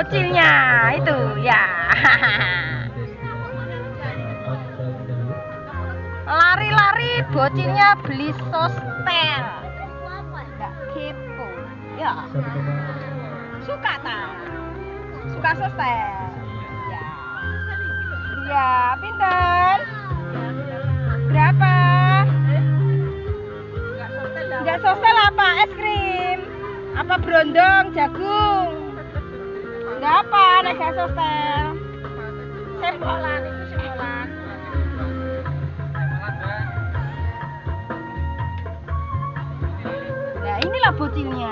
bocilnya itu ya. Lari-lari bocilnya beli sostel. Nggak kepo ya. Suka tak? Suka sostel ya. Iya, pinten? Berapa? Enggak sostel apa? Es krim? Apa brondong, jagung? Enggak apa, nek gak sostel. Sempolan itu sempolan. Nah, inilah bocilnya.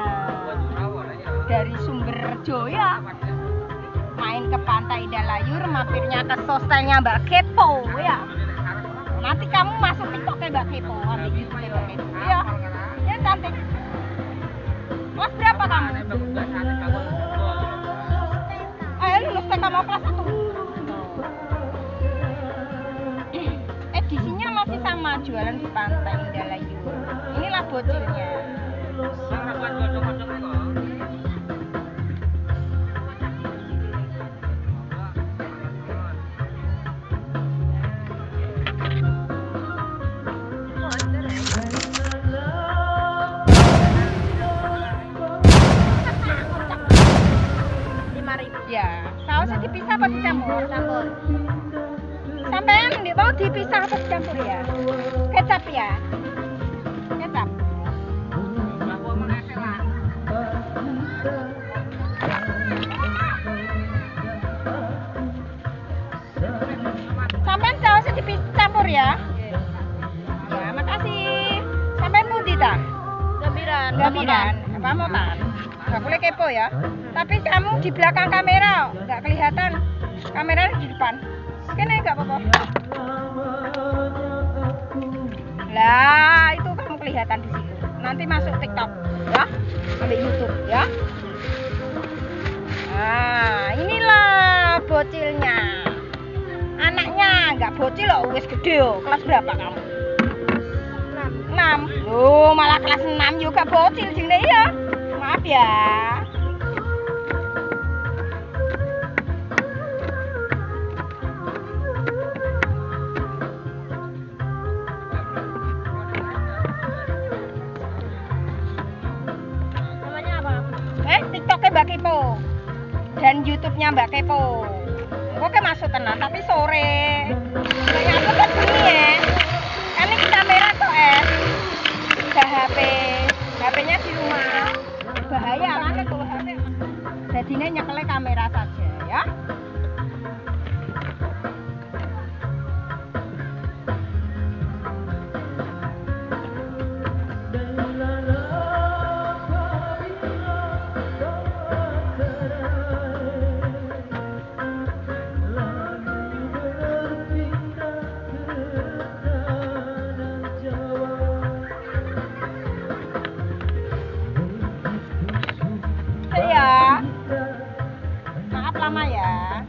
Dari Sumberjo ya. Main ke Pantai Indah Layur, mampirnya ke sostelnya Mbak Kepo ya. Nanti kamu masuk TikToknya Mbak Kepo, ambil YouTube Mbak Kepo ya. Ya cantik. Kelas berapa kamu? Lulus TK mau kelas 1. Edisinya masih sama, jualan di Pantai Indah Layur. Inilah bocilnya. Ya, sausnya dipisah apa dicampur? Campur. Sampean mau dipisah atau dicampur ya? Kecap ya? Kecap. Sampean sausnya dicampur ya? Ya, makasih. Sampean putih tak? Gambiran. Apa mau tak? Gak boleh kepo ya. Tapi kamu di belakang kamera nggak kelihatan. Kameranya di depan. Kene nggak apa-apa. Lah, itu kamu kelihatan di situ. Nanti masuk TikTok ya. Ambil YouTube ya. Nah, inilah bocilnya. Anaknya nggak bocil loh, wis gede loh. Kelas berapa kamu? 6. Loh, malah kelas 6 juga bocil jenenge ya. Maaf ya. Namanya apa? TikToknya Mbak Kepo dan YouTube-nya Mbak Kepo. Oke masuk tenang, tapi sore. Kayak aku kan gini ya. Kan ini kamera kok udah HP-nya di rumah. Bahaya kan kalau HP. Jadinya nyekelnya kamera saja ya. Ya. Maaf lama ya.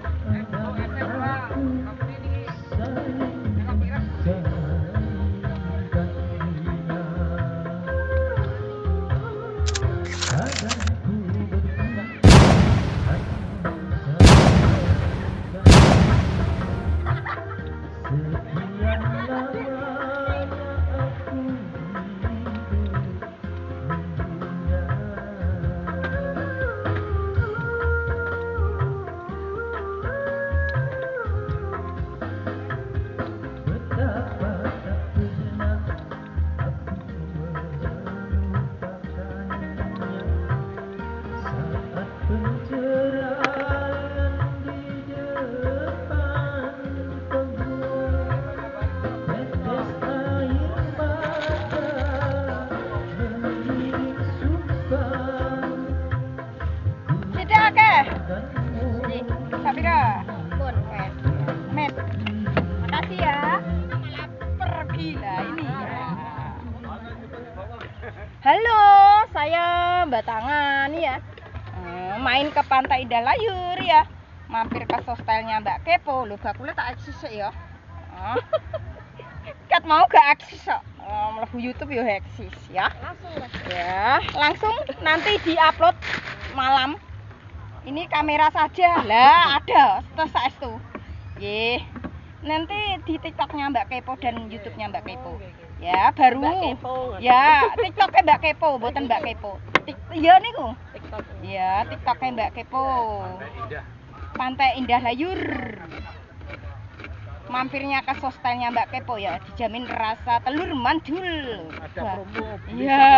Sabira. Met. Makasih ya. Malah pergi lah ini ya. Halo, saya Mbak Tangan ya. Main ke Pantai Indah Layur ya. Mampir ke sostelnya Mbak Kepo. Lho bakule tak eksis ya. Kat mau gak eksis kok. Mlebu YouTube yo eksis ya. Langsung ya. Langsung nanti diupload malam. Ini kamera saja. Lah, ada saestu. Nggih. Nanti di TikToknya Mbak Kepo dan YouTube-nya Mbak Kepo. Ya, baru. Mbak Kepo. Ya, TikToknya Mbak Kepo, bukan Mbak Kepo. Iya niku. TikTok. Ya, TikToknya Mbak Kepo. Indah. Pantai Indah Layur. Mampirnya ke hostelnya Mbak Kepo ya, dijamin rasa telur mandul. Ada promo. Iya.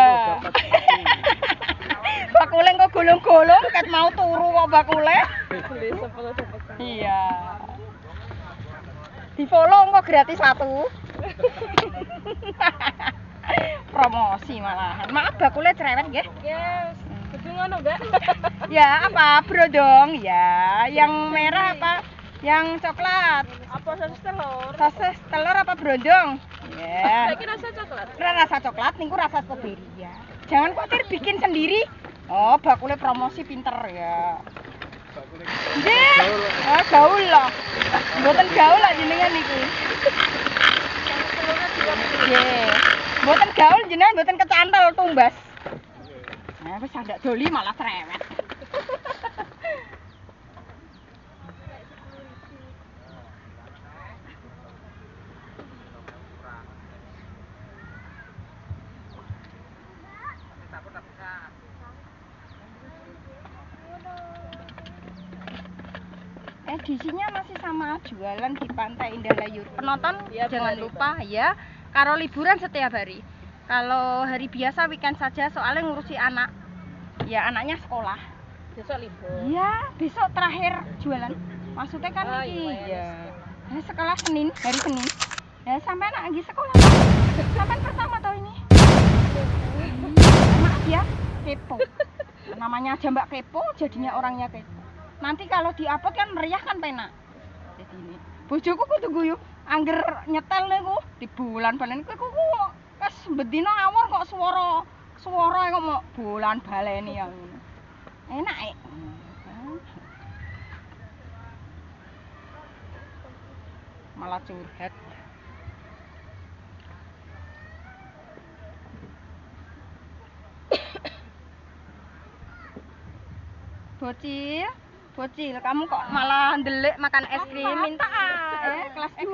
Bakule kok golong-golong, ket mau turu kok bakule. Beli 10 dapat. Iya. Di follow kok gratis 1. Promosi malahan. Maaf bakule cerewet nggih. Yes. Kudu ngono, Mbak. Ya, apa? Brodong ya. Yang merah apa? Yang coklat. Apa sosis telur? Sosis telur apa brodong? Ya. Saiki rasa coklat. Rasa coklat, niku rasa stroberi ya. Jangan khawatir bikin sendiri. Oh, bakule promosi pinter ya. Nggih. Oh, gaul lah. Mboten gaul lah jenengan niku. Nggih. Mboten gaul jenengan mboten kecantol tumbas. Nah, wis ndak doli malah cerewet. Edisinya masih sama, jualan di Pantai Indah Layur. Penonton Ya, jangan benar, lupa ya, kalau liburan setiap hari. Kalau hari biasa weekend saja, soalnya ngurusi anak. Ya anaknya sekolah. Besok libur. Iya, besok terakhir jualan. Maksudnya kan Oh, iki. iya. Ya. Sekolah Senin, hari Senin. Ya sampai anak lagi sekolah. Sampai pertama tahun ini. Maaf ya, kepo. Namanya aja Mbak Kepo, jadinya orangnya kepo. Nanti kalau diupload kan meriah kan penak. Jadi ini. Bojoku kudu guyu, angger nyetel niku di bulan balen kowe kuwi wis bedino ngawur kok swara kok mau bulan baleni ya ngono. Enak e. Malah curhat. Bocil, kamu kok malah ndelik makan es krim minta kelas 2.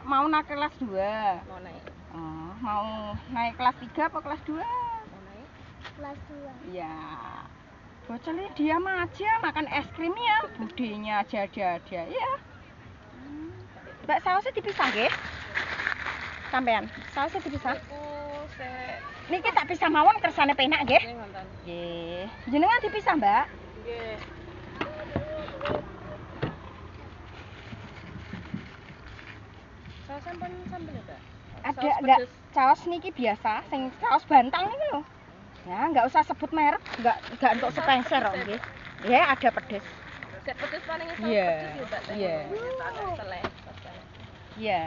Mau naik kelas 2. Mau naik. Oh, mau naik kelas 3 apa kelas 2? Mau naik. Kelas 2. Ya. Bocil ini diam aja makan es krim ya. Budenya aja ada ya. Mbak sausnya dipisah nggih? Sampean, sausnya dipisah. Aku sek Niki tak pisah mawon kersane penak nggih. sing ngonten. Nggih. Jenengan dipisah, Mbak. Nggih. Saus sampun sambel ya, Mbak? Ada Saus enggak pedes. saus niki biasa sing saus bantang niki lho. Ya, enggak usah sebut merek, enggak untuk sponsor kok nggih. Ya, ada pedes. Sek pedes paling saus Iya, pedes ya, Mbak. iya. Saus telek. Saus telek. Iya.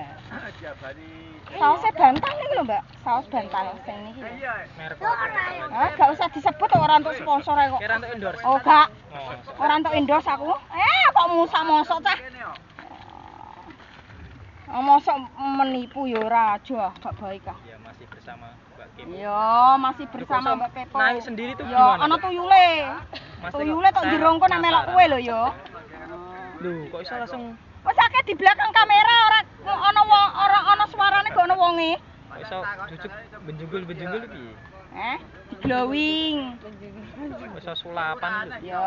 Sausnya bantang niki lho, Mbak. Saus bantang sing niki lho. Merek Ah, enggak usah disebut orang untuk sponsor kok. kira untuk endorse. Oh, enggak. Oh. Orang untuk endorse aku. Kok musak-mosok cah. Mosok menipu ya ora aja, gak baik ah. Ya masih bersama Mbak Kim. Iya, masih bersama Kok Mbak Kepo. naik sendiri tuh Ya, gimana, ana Mbak? tuyule. Mas, Tuyule tok saya jerongko nang melok kowe lho ya. Loh, kok iso langsung Wes akeh di belakang kamera ora ana suarane gak ana wonge. kok iso jujuk benjunggul piye? Di glowing. Kok iso sulapan lho. Ya.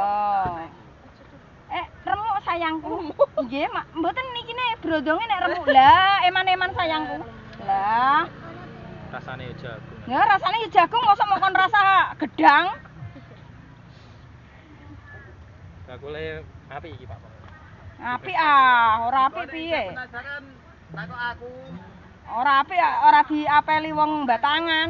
Remuk sayangku. Nggih, mboten niki ne brodonge nek remuk. Lah, eman-eman sayangku. Lah, Rasane ya jagung. ya rasane ya jagung mosok mokon rasa gedang. Bakule apik iki, Pak. Apik ora apik piye? Ora apik ora diapeli wong Batangan.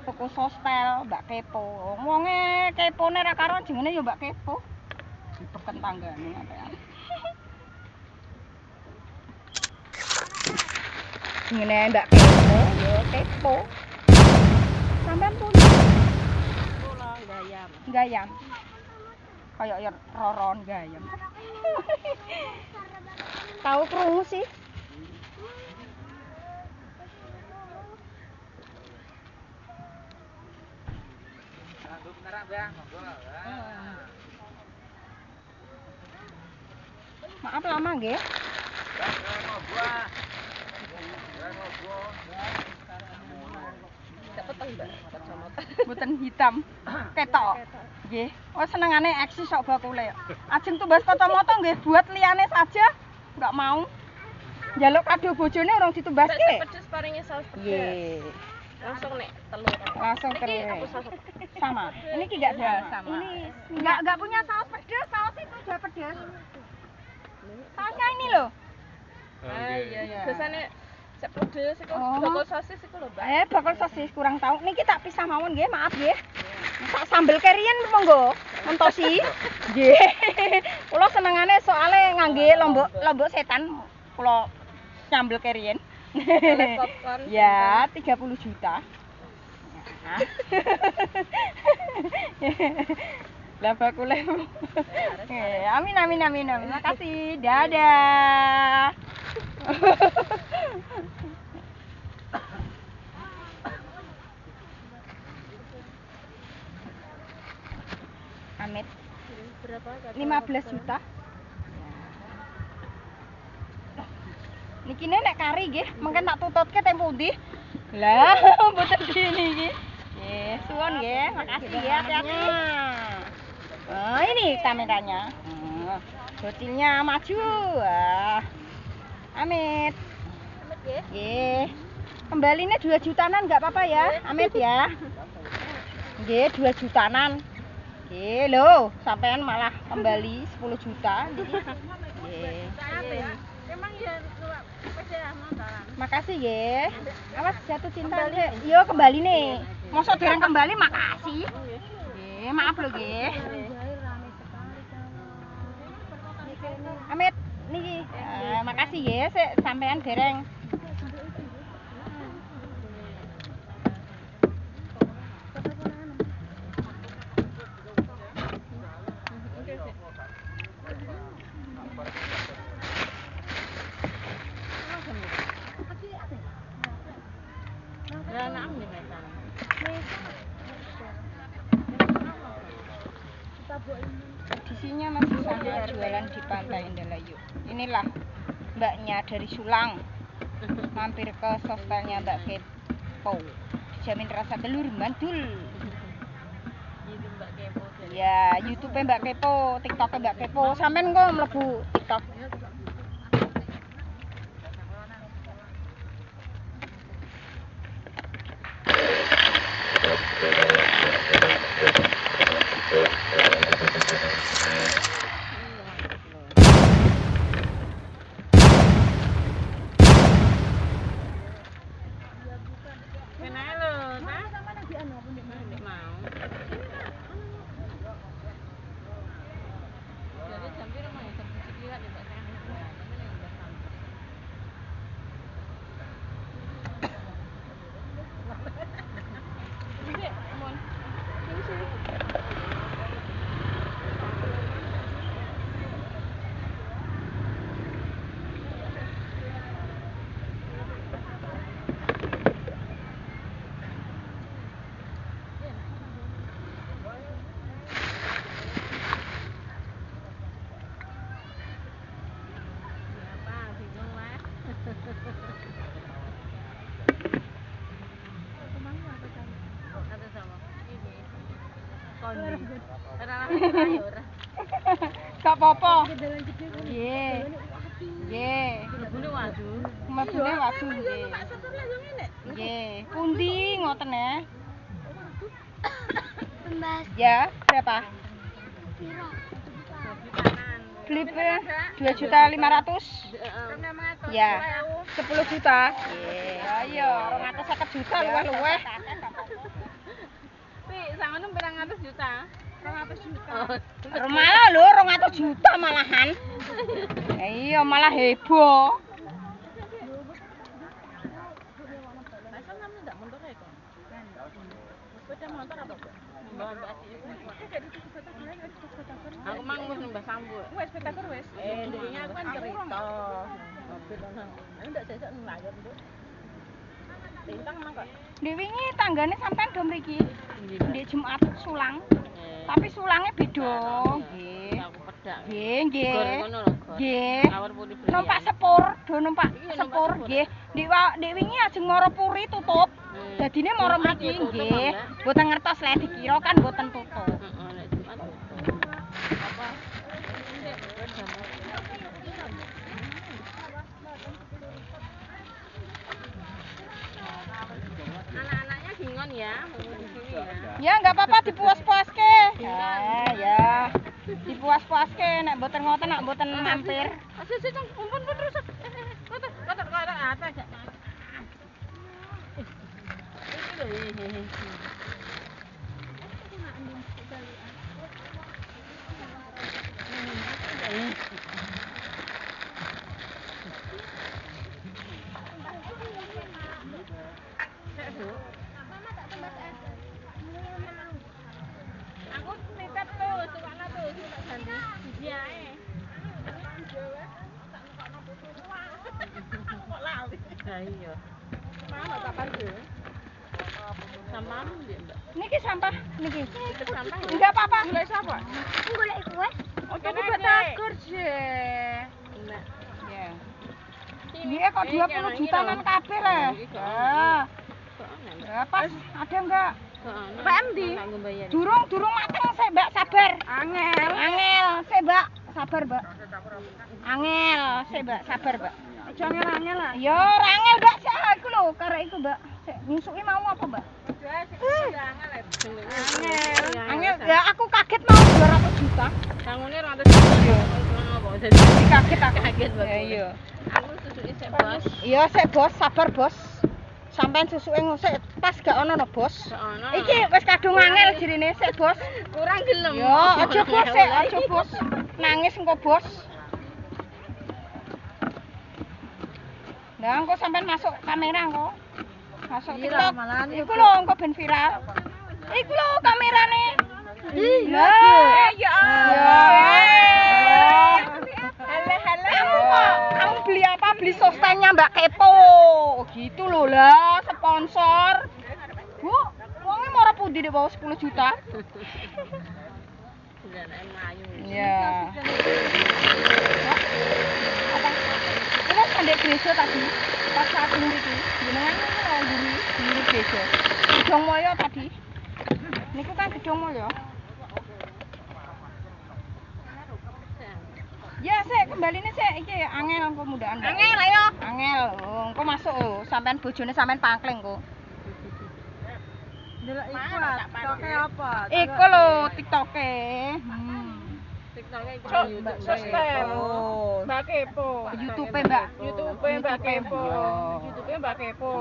Tuku sostel Mbak Kepo. Wonge kepone ra karo jenenge ya Mbak Kepo. Dipeken tanggane atean. Ngene Mbak Kepo, ya Kepo. Sampean punya Kula gayam. gayam. Kayak ya roron gayam. Tahu krungu sih. Maaf lama nggih. Dapat Mbak kacamata. Mboten hitam. Ketok. Nggih. Oh senengane eksis kok bakule. Ajeng tumbas kacamata nggih buat liyane saja. Enggak mau. Njaluk kado bojone urung ditumbaske. Mbak pedes paringi saus pedes. Nggih. Langsung nek telur. Langsung Niki keren. apa saus? Sama. Ini enggak Ya, sama. sama. Ini enggak punya saus pedas. Saus itu udah pedas. Sausnya ini loh. Ah iya Iya. biasanya sek pedes iku Oh. bakal sosis iku lho, Mbak. Bakal sosis kurang tahu. Niki tak pisah mawon nggih, maaf nggih. Sak sambel kerian monggo. Mentosi. Nggih. Kula senengane soalnya ngangge lombok setan. Kula nyambel kerian. Oleh popcorn. Ya, 30 juta. Nah. Lah bakule. Amin amin amin amin. Makasih. Dadah. Amit Berapa? 15 juta. Niki nek kari nggih, mungkin tak tututke tempo ndi. Lah, mboten dini iki. Nggih, suwun nggih, makasih nggih, hati-hati. Oh, ini kameranya. Bocilnya maju. Wah. Amit. Amit nggih. Nggih. Kembalinya 2 jutaan enggak apa-apa ya, Amit ya. Nggih, 2 jutaan. Nggih, lho, sampean malah kembali 10 juta. Nggih. Emang ya sepeda motoran. Makasih nggih. Awas jatuh cinta sih. Yo kembali nih. Mosok dereng kembali makasih. Nggih, maaf lho nggih. Amit niki. Makasih nggih sik sampean dereng. Tradisinya masih sama jualan di Pantai Indramayu. Inilah mbaknya dari Sulang. Mampir ke sostelnya Mbak Kepo. Dijamin rasa telur mantul. Itu Mbak Kepo. Ya, YouTube Mbak Kepo, TikTok Mbak Kepo. Sampean kok mlebu TikTok. Kenal lho, nah. Mau. Jadi jam piro mau jam 7 kira di Mbak Sayang. Ini mon. Ini sini. Apa bingung lah. Kata sama ini. Kondi. Ora ayo ora. Gak apa-apa. Nggih. Nggih. Lebune waduh. Mabune waduh nggih. Nggih. Pundi ngoten ya? Ya, berapa? Beli 2.500.000. Ya, 10 juta. Ayo, 250 juta luweh-luweh. Pi, sangono 200 juta. 200 juta. Malah lho 200 juta malahan. Iya, malah heboh. Masa kamu enggak motor ya kok? Sepeda motor apa, Mbak? Mbak aku mang wis nembah sambut. Wis sepeda wis. Dirinya aku kan cerita. Mobil nang. Aku ndak sesuk ngelayar, Nduk. Tintang mang kok. Ndek wingi tanggane sampean do mriki. Ndek Jumat Sulang. Tapi sulangnya beda. Nggih. Aku pedak. Nggih, nggih. Gor ngono lho, Nggih. Lawar puri beli. Numpak sepur, do numpak Iya, numpak sepur sepur. nggih. Dik wingi ajeng Moro Puri tutup. Dadine Moro Jumat mriki ya tutup, nggih. Mbak. Mboten ngertos lek dikira kan mboten tutup. Heeh, nek Jumat tutup. Apa? Anak-anaknya bingung ya, mau di sini ya. Ya enggak apa-apa dipuas-puaske. Ya. Dipuas-puaske nek mboten ngoten nek mboten mampir. Asyik sih umpun terus. Kotor atas aja. Itu loh. Aku nitip tuh, sukana tuh, tak ganti. Biji ae. Kok lali? Lah iya. Mana kapan tuh? Sampah ndi, Mbak? Niki sampah niki. Itu sampah ya? Enggak apa-apa. Golek sapa? Golek kowe. Oh, tapi batakur sih. Mbak. Ya. Iya kok 20 juta kan kabeh lah. Ya pas ada enggak? PM di? Durung mateng sih Mbak, sabar. Angel, sih Mbak, sabar Mbak. Angel, sih Mbak, sabar Mbak. Aja angel lah. Ya ora angel Mbak, sik iku lho, karek iku Mbak. Sik nyusuki mau apa Mbak? Angel, ya aku kaget mau 200 juta. Sangune 200 juta ya. Ngopo dadi Kaget aku. kaget Mbak. Ya iya. Aku susuke sik, Bos. Iya sik Bos, sabar Bos. Sampeyan susuke ngusik pas gak ono no Bos. Gak ono. Iki wis kadung angel jirine sik Bos. Kurang gelem. Yo, aja Bos, sik, aja Bos. Nangis engko Bos. Lah engko sampean masuk kamera engko. Masuk TikTok. Iku lho engko ben viral. Iku lho kamerane. Lah, ya Allah. Kamu beli apa? Beli sostennya Mbak Kepo. Gitu loh lah, sponsor. Bu, uangnya mau pundi deh bawa 10 juta. Ya. Apa? Ini sampai gereja tadi. Pas saat ini jenengan mau guru gereja. Gedong Moyo tadi. Niku kan Gedong Moyo. Ya, saya kembali nih saya iki angel kemudahan. Angel ayo. Angel. Oh, engko masuk lho, sampean bojone sampean pangkling kok. Delok iku TikTok apa? Iku lho TikTok-e. TikTok iku Sosmed. Mbak Kepo. YouTube Mbak. YouTube Mbak Kepo. Yo. YouTube Mbak Kepo.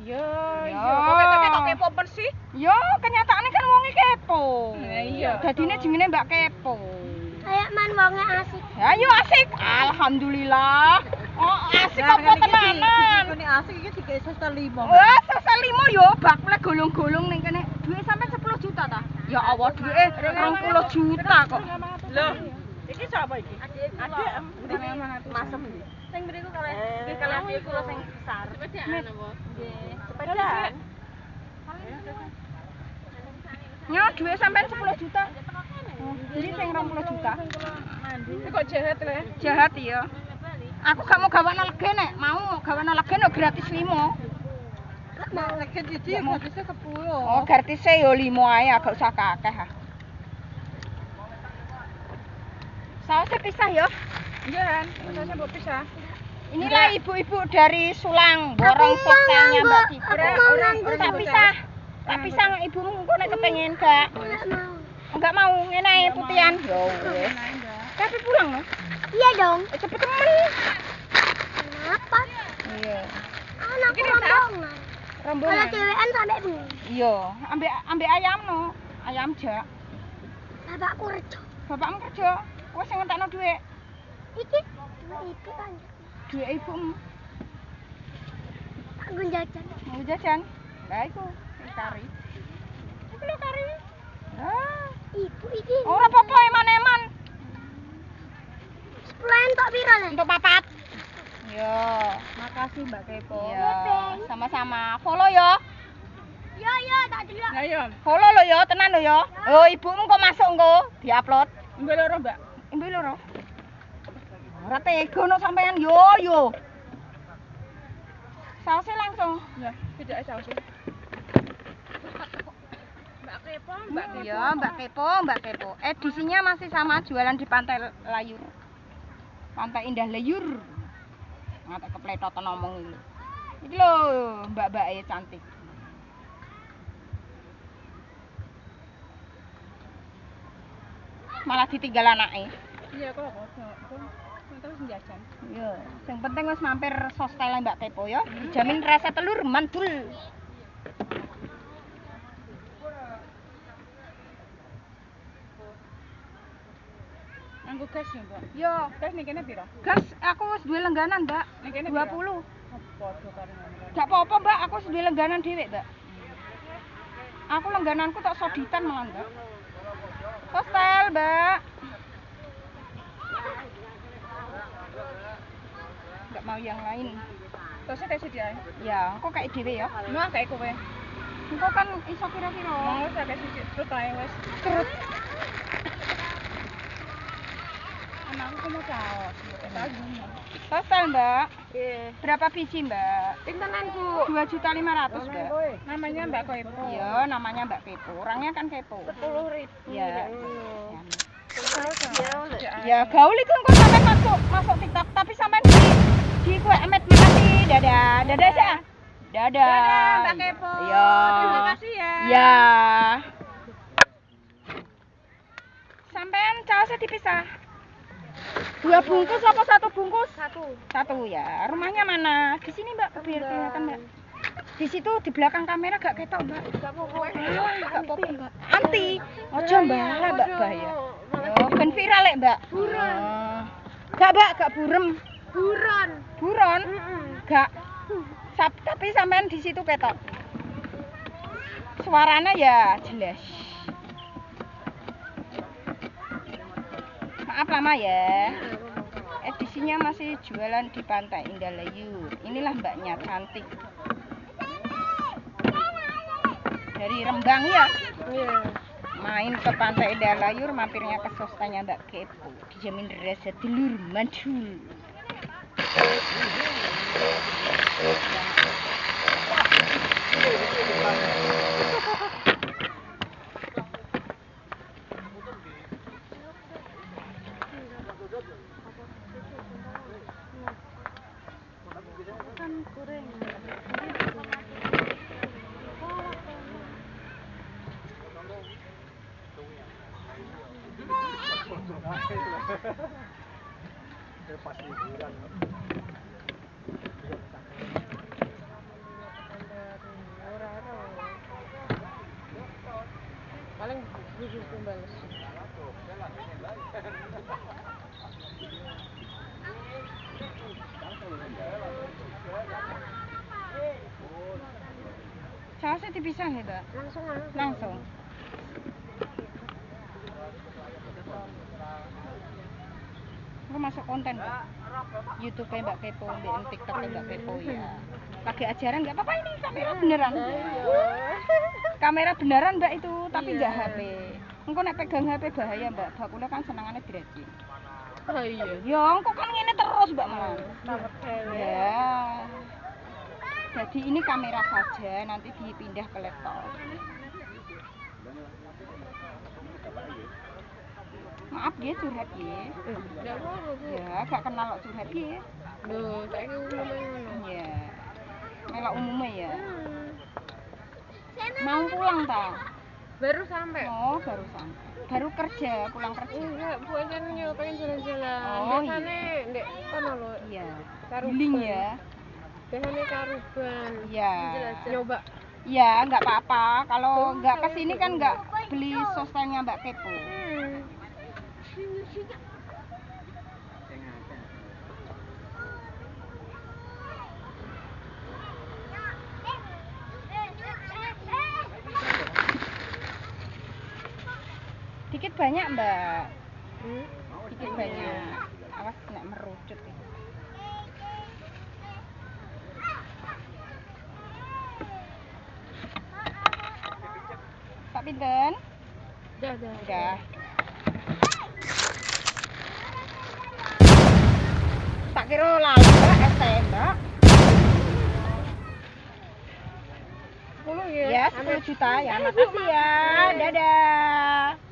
Yo, Yo. kok ketok kepo persis? Yo, kenyataannya kan wonge kepo. Iya. Dadine jenenge Mbak Kepo. Kayak man wonge asik. Ayo asik. Alhamdulillah. Oh, asik apa tenanan. Ini asik iki dikek sosial 5. Wah, sosial 5 yo bakule golong-golong ning kene. Duit sampe 10 juta ta? Ya Allah, duit 20 juta kok. Loh, iki sapa iki? Adik masem iki. Sing mriku kalih iki kalih iku sing besar. Sepedaan apa? Nggih, sepedaan. Nyo duit sampean 10 juta. Jadi sing 20 juta. Iki kok jahat le? Jahat iya. Aku gak mau gawane lege nek, mau gawane lege no gratis 5. Nek lagi didi gratisnya 10. Oh, gratisnya yo 5 ae, gak usah kakeh ah. Sausnya pisah yo. Iya kan, sausnya mbok pisah. Inilah ibu-ibu dari Sulang, borong sostelnya Mbak Titi. Tak pisah. Tak pisah ibumu engko nek kepengin gak. Enggak mau, ngene ae putihan. Yo wis. Tapi pulang no. Iya dong. Cepet temen. Kenapa? Iya. Anakku rombongan. Kalau Rombongan. cewekan sampai bunyi. Iya, ambek ayam no. Ayam jak. Bapakku kerja. Bapakmu kerja. Kowe sing ngentekno dhuwit. Iki dua ibu kan. Dhuwit ibumu. Aku jajan. Mau jajan. Lah iku kari. Iku lho kari. Ah, Ibu iki. ora apa-apa eman-eman. 10 entok piro le? Untuk papat. Yo. Makasih Mbak Kepo. Iya, sama-sama. Follow yo. Yo yo tak delok. Ayo, Follow lo yo, tenan lo yo. Oh, ibumu kok masuk engko, diupload. mbok loro Mbak. Imbe loro. Ora tega no sampean yo. Sausnya langsung. Ya, tidak ada sausnya. Ya, Mbak Kepo. Edisinya masih sama, jualan di Pantai Layur. Pantai Indah Layur. Ngatek kepletotan ngomong ini. Iki lho, mbak-mbake cantik. Malah ditinggal anake. Iya, kok terus jajan. Iya, yang penting wis mampir sostele Mbak Kepo ya. Dijamin rasa telur mantul. Anggo gas ya, Mbak. Yo, Gas ning kene piro? gas aku wis duwe lengganan, Mbak. Ning kene 20. Padha karo ngono. Gak apa-apa, Mbak. Aku wis duwe lengganan dhewe, Mbak. Aku lenggananku tok soditan malah, Mbak. Hostel, Mbak. Gak mau yang lain. Terus tes dia. Ya, kok kayak dhewe ya. Nah, kayak kowe. Engko kan iso kira-kira. Mau sak siji terus ae wis. Kerut. Anakku mau saus. Hostel, Mbak. Iya. Berapa biji, Mbak? Pintenan, Bu? 2.500.000, Mbak. Namanya Mbak Kepo. Iya, namanya Mbak Kepo. Orangnya kan kepo. 10.000. Iya. Ya. Ya, gaul itu engko sampean masuk TikTok, tapi sampean di kue emet makasih. Dadah. Dadah, Sa. Dadah. Dadah, Mbak Kepo. Iya. Terima kasih ya. Ya. Sampean caosnya dipisah. 2 bungkus apa 1 bungkus? 1 ya. Rumahnya mana? Di sini, Mbak. Biar kelihatan, Mbak. Di situ di belakang kamera gak ketok, Mbak. Gak apa-apa, Mbak. Anti. Ojo, Mbak, Mbak bahaya. Oh, ben viral lek, Mbak. Buron. Gak, Mbak, gak burem. Buron. Gak. Tapi sampean di situ ketok. Suaranya ya jelas. Maaf lama ya. Edisinya masih jualan di Pantai Indah Layur. Inilah mbaknya cantik. Dari Rembang ya. Iya. Main ke Pantai Indah Layur, mampirnya ke sostanya Mbak Kepo. Dijamin rasa telur mantul. Pas liburan. Paling bujuk bales. Sausnya dipisah ya, Mbak? Langsung. Aku masuk konten, Mbak. YouTube Mbak Kepo, TikTok Mbak Kepo ya. Lagi ajaran nggak apa-apa, ini kamera beneran. Kamera beneran, Mbak, itu, tapi nggak HP. Engko nek pegang HP bahaya, Mbak. Bakule kan senangane direci. Oh iya. Ya, engko kan ngene terus, Mbak, malah. Ya. Jadi ini kamera saja, nanti dipindah ke laptop. Maaf ya, curhat ya. Enggak apa-apa, Bu. Ya, gak kenal kok curhat ya. Loh, saiki umumnya ngono. Ya. Melok umumnya ya. Mau pulang ta? Baru sampai. Oh, baru sampai. Baru kerja, pulang kerja. Enggak, Bu aja pengen jalan-jalan. Oh, Biasane ndek kono lho. Iya. Karuban. Healing ya. Biasane karuban. Iya. Nyoba. Iya, nggak apa-apa. Kalau nggak kesini kan nggak beli sostelnya Mbak Kepo. Dikit banyak, Mbak. Dikit banyak. Awas nek merucut. Pak pinten? Udah. Udah. tak kira lalu Mbak, STM Mbak. 10 ya. Ya, 10 juta ya. Makasih ya. Dadah.